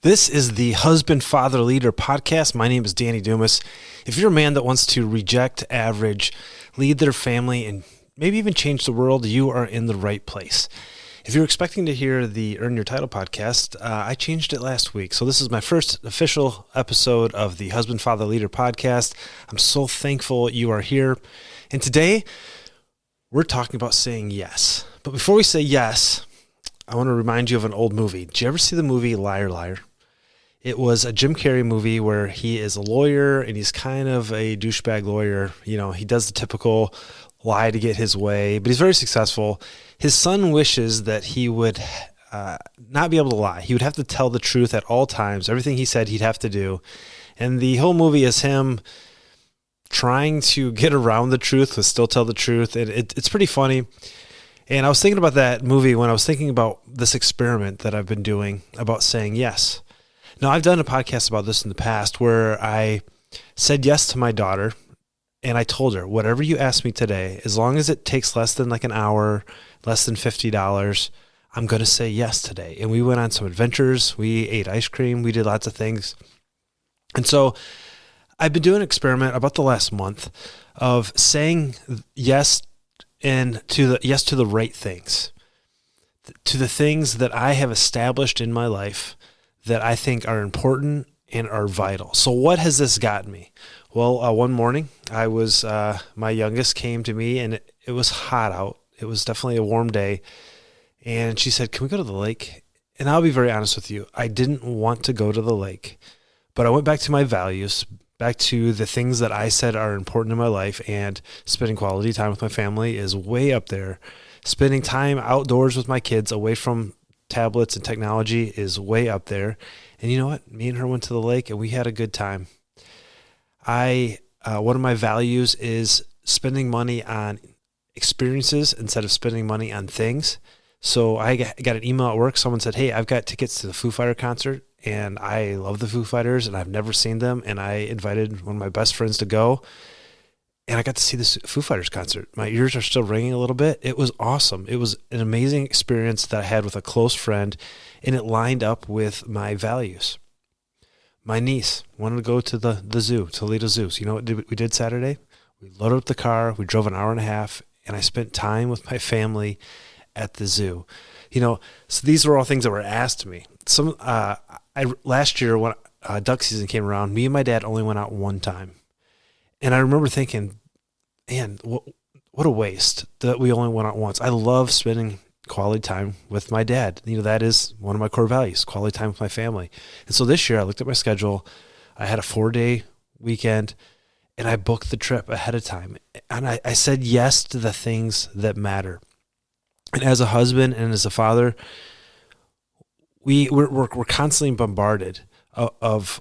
This is the Husband, Father, Leader podcast. My name is Danny Dumas. If you're a man that wants to reject average, lead their family, and maybe even change the world, you are in the right place. If you're expecting to hear the Earn Your Title podcast, I changed it last week. So this is my first official episode of the Husband, Father, Leader podcast. I'm so thankful you are here. And today, we're talking about saying yes. But before we say yes, I want to remind you of an old movie. Did you ever see the movie Liar, Liar? It was a Jim Carrey movie where he is a lawyer and he's kind of a douchebag lawyer. You know, he does the typical lie to get his way, but he's very successful. His son wishes that he would not be able to lie. He would have to tell the truth at all times. Everything he said he'd have to do. And the whole movie is him trying to get around the truth but still tell the truth. It's pretty funny. And I was thinking about that movie when I was thinking about this experiment that I've been doing about saying yes. Now, I've done a podcast about this in the past where I said yes to my daughter, and I told her, whatever you ask me today, as long as it takes less than like an hour, less than $50, I'm going to say yes today. And we went on some adventures. We ate ice cream. We did lots of things. And so I've been doing an experiment about the last month of saying yes to the right things, to the things that I have established in my life that I think are important and are vital. So what has this gotten me? Well, one morning I was, my youngest came to me and it was hot out. It was definitely a warm day. And she said, "Can we go to the lake?" And I'll be very honest with you. I didn't want to go to the lake, but I went back to my values, back to the things that I said are important in my life, and spending quality time with my family is way up there. Spending time outdoors with my kids away from tablets and technology is way up there. And you know what? Me and her went to the lake and we had a good time. One of my values is spending money on experiences instead of spending money on things. So I got an email at work. Someone said, "Hey, I've got tickets to the Foo Fighter concert, and I love the Foo Fighters, and I've never seen them, and I invited one of my best friends to go, and I got to see this Foo Fighters concert. My ears are still ringing a little bit. It was awesome. It was an amazing experience that I had with a close friend, and it lined up with my values. My niece wanted to go to the zoo, Toledo Zoo. So you know what we did Saturday? We loaded up the car, we drove an hour and a half, and I spent time with my family at the zoo. You know, so these were all things that were asked to me. Last year when duck season came around, me and my dad only went out one time. And I remember thinking, man, what a waste that we only went out once. I love spending quality time with my dad. You know, that is one of my core values, quality time with my family. And so this year I looked at my schedule. I had a 4-day weekend and I booked the trip ahead of time. And I said yes to the things that matter. And as a husband and as a father, we're constantly bombarded of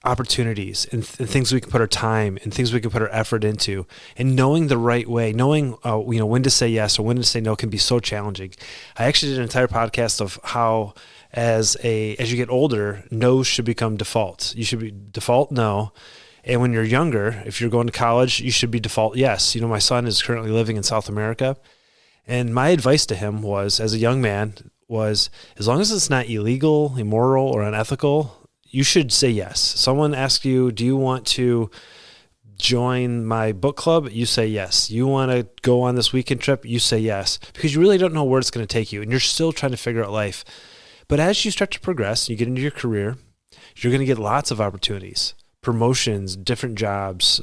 opportunities and things we can put our time and things we can put our effort into, and knowing the right way, knowing when to say yes or when to say no can be so challenging. I actually did an entire podcast of how as you get older, no should become default. You should be default no. And when you're younger, if you're going to college, you should be default yes. You know, my son is currently living in South America, and my advice to him was, as a young man, was as long as it's not illegal, immoral, or unethical, you should say yes. Someone asks you, "Do you want to join my book club?" You say yes. You want to go on this weekend trip? You say yes, because you really don't know where it's going to take you, and you're still trying to figure out life. But as you start to progress, you get into your career, you're going to get lots of opportunities, promotions, different jobs.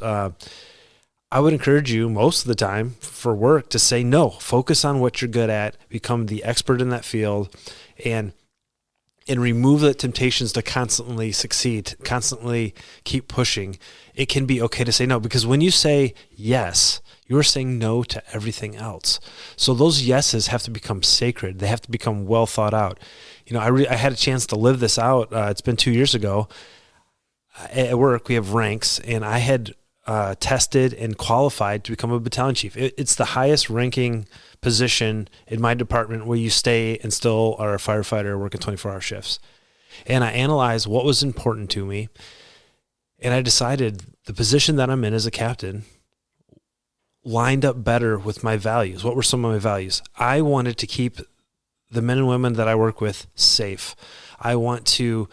I would encourage you most of the time for work to say no. Focus on what you're good at, become the expert in that field, and remove the temptations to constantly succeed, constantly keep pushing. It can be okay to say no, because when you say yes, you're saying no to everything else. So those yeses have to become sacred. They have to become well thought out. You know, I had a chance to live this out. It's been 2 years ago. At work, we have ranks, and I had tested and qualified to become a battalion chief. It's the highest ranking position in my department where you stay and still are a firefighter working 24-hour shifts. And I analyzed what was important to me, and I decided the position that I'm in as a captain lined up better with my values. What were some of my values? I wanted to keep the men and women that I work with safe. I want to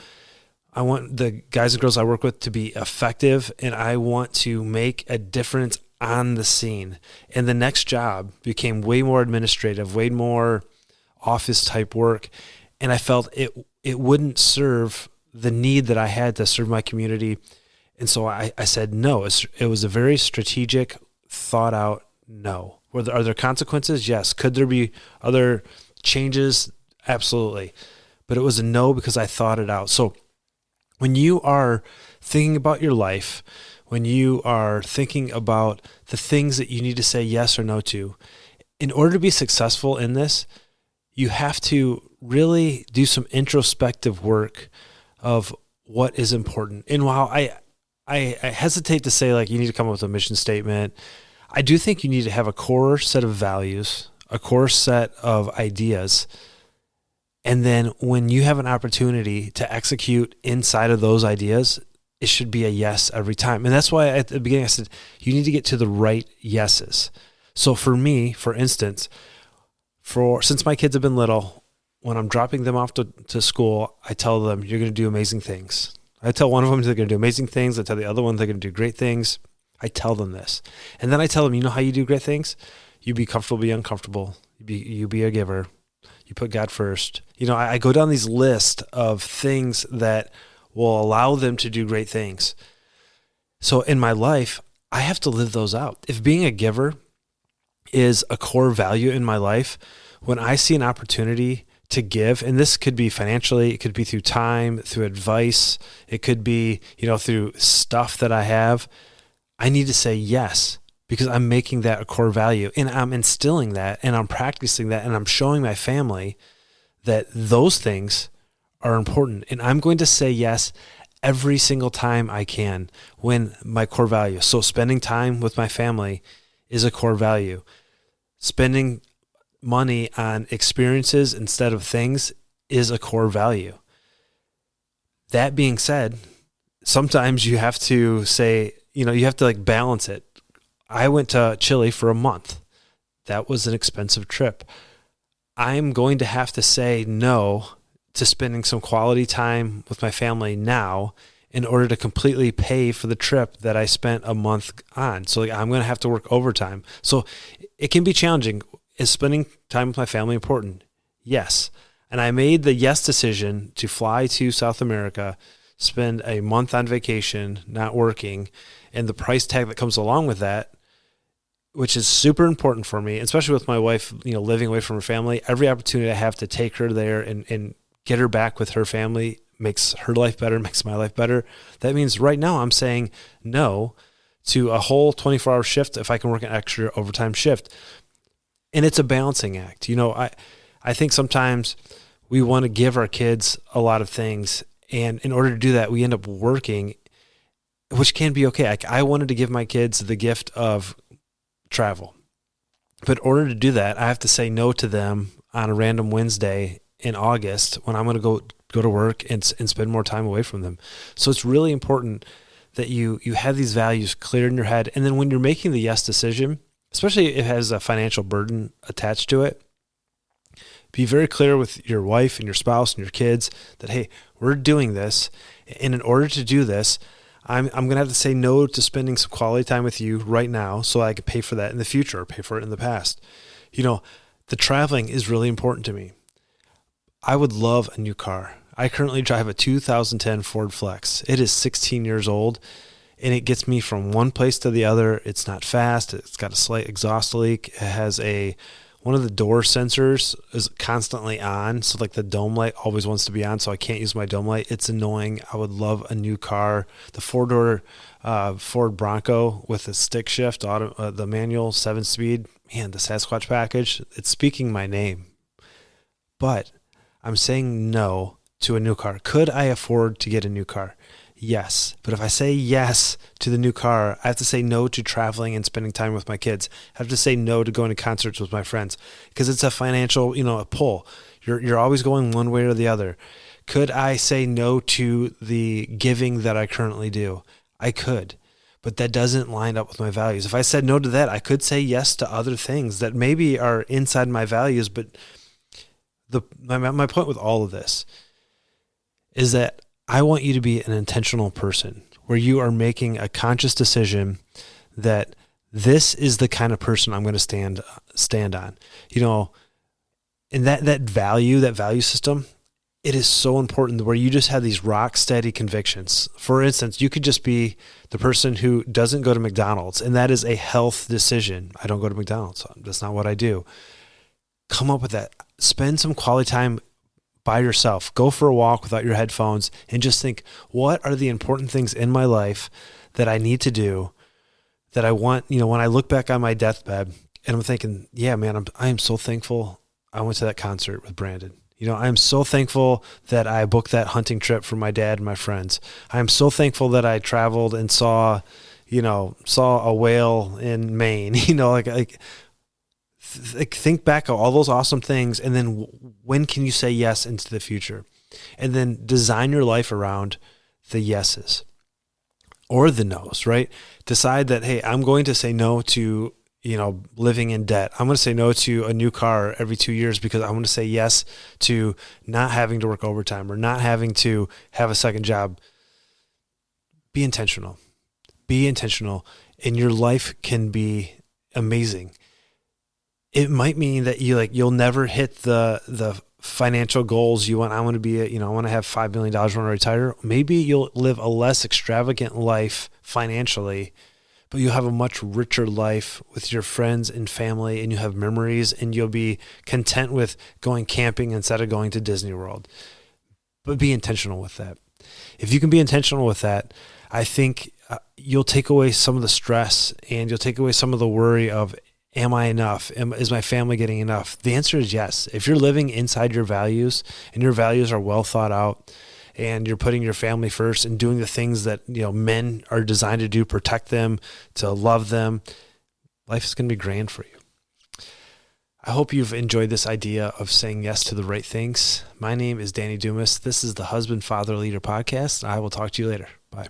I want the guys and girls I work with to be effective, and I want to make a difference on the scene. And the next job became way more administrative, way more office type work. And I felt it wouldn't serve the need that I had to serve my community. And so I said no. It was a very strategic, thought out no. Are there consequences? Yes. Could there be other changes? Absolutely. But it was a no because I thought it out. So when you are thinking about your life, when you are thinking about the things that you need to say yes or no to, in order to be successful in this, you have to really do some introspective work of what is important. And while I hesitate to say like you need to come up with a mission statement, I do think you need to have a core set of values, a core set of ideas. And then when you have an opportunity to execute inside of those ideas, it should be a yes every time. And that's why at the beginning I said, you need to get to the right yeses. So for me, for instance, since my kids have been little, when I'm dropping them off to school, I tell them, you're going to do amazing things. I tell one of them they're going to do amazing things. I tell the other one they're going to do great things. I tell them this. And then I tell them, you know how you do great things? You be comfortable, be uncomfortable. You be a giver. You put God first. I go down these lists of things that will allow them to do great things. So in my life, I have to live those out. If being a giver is a core value in my life, when I see an opportunity to give, and this could be financially, it could be through time, through advice, it could be, through stuff that I have, I need to say yes, because I'm making that a core value and I'm instilling that and I'm practicing that and I'm showing my family that those things are important. And I'm going to say yes every single time I can when my core value. So spending time with my family is a core value. Spending money on experiences instead of things is a core value. That being said, sometimes you have to say, you have to like balance it. I went to Chile for a month. That was an expensive trip. I'm going to have to say no to spending some quality time with my family now in order to completely pay for the trip that I spent a month on. So I'm going to have to work overtime. So it can be challenging. Is spending time with my family important? Yes. And I made the yes decision to fly to South America, spend a month on vacation, not working, and the price tag that comes along with that, which is super important for me, especially with my wife, living away from her family. Every opportunity I have to take her there and get her back with her family makes her life better, makes my life better. That means right now I'm saying no to a whole 24-hour shift if I can work an extra overtime shift. And it's a balancing act. I think sometimes we want to give our kids a lot of things, and in order to do that, we end up working, which can be okay. I wanted to give my kids the gift of travel. But in order to do that, I have to say no to them on a random Wednesday in August when I'm going to go to work and spend more time away from them. So it's really important that you have these values clear in your head. And then when you're making the yes decision, especially if it has a financial burden attached to it, be very clear with your wife and your spouse and your kids that, hey, we're doing this. And in order to do this, I'm going to have to say no to spending some quality time with you right now so I can pay for that in the future or pay for it in the past. The traveling is really important to me. I would love a new car. I currently drive a 2010 Ford Flex. It is 16 years old, and it gets me from one place to the other. It's not fast. It's got a slight exhaust leak. It has one of the door sensors is constantly on. So like the dome light always wants to be on. So I can't use my dome light. It's annoying. I would love a new car. The 4-door Ford Bronco with the stick shift, the manual 7-speed, man, the Sasquatch package, it's speaking my name. But I'm saying no to a new car. Could I afford to get a new car? Yes. But if I say yes to the new car, I have to say no to traveling and spending time with my kids. I have to say no to going to concerts with my friends because it's a financial, a pull. You're always going one way or the other. Could I say no to the giving that I currently do? I could, but that doesn't line up with my values. If I said no to that, I could say yes to other things that maybe are inside my values. But my point with all of this is that I want you to be an intentional person where you are making a conscious decision that this is the kind of person I'm going to stand on. And that value system, it is so important where you just have these rock steady convictions. For instance, you could just be the person who doesn't go to McDonald's, and that is a health decision. I don't go to McDonald's. That's not what I do. Come up with that. Spend some quality time by yourself. Go for a walk without your headphones and just think, what are the important things in my life that I need to do that I want, when I look back on my deathbed and I'm thinking, yeah, man, I am so thankful I went to that concert with Brandon. I'm so thankful that I booked that hunting trip for my dad and my friends. I am so thankful that I traveled and saw a whale in Maine. Think back on all those awesome things, and then when can you say yes into the future? And then design your life around the yeses or the nos, right? Decide that, hey, I'm going to say no to living in debt. I'm going to say no to a new car every 2 years because I want to say yes to not having to work overtime or not having to have a second job. Be intentional. And your life can be amazing. It might mean that you'll never hit the financial goals you want. I want to be, I want to have $5 million when I retire. Maybe you'll live a less extravagant life financially, but you'll have a much richer life with your friends and family, and you have memories, and you'll be content with going camping instead of going to Disney World. But be intentional with that. If you can be intentional with that, I think you'll take away some of the stress, and you'll take away some of the worry of, am I enough? Is my family getting enough? The answer is yes. If you're living inside your values, and your values are well thought out, and you're putting your family first and doing the things that men are designed to do, protect them, to love them, life is going to be grand for you. I hope you've enjoyed this idea of saying yes to the right things. My name is Danny Dumas. This is the Husband, Father, Leader podcast. I will talk to you later. Bye.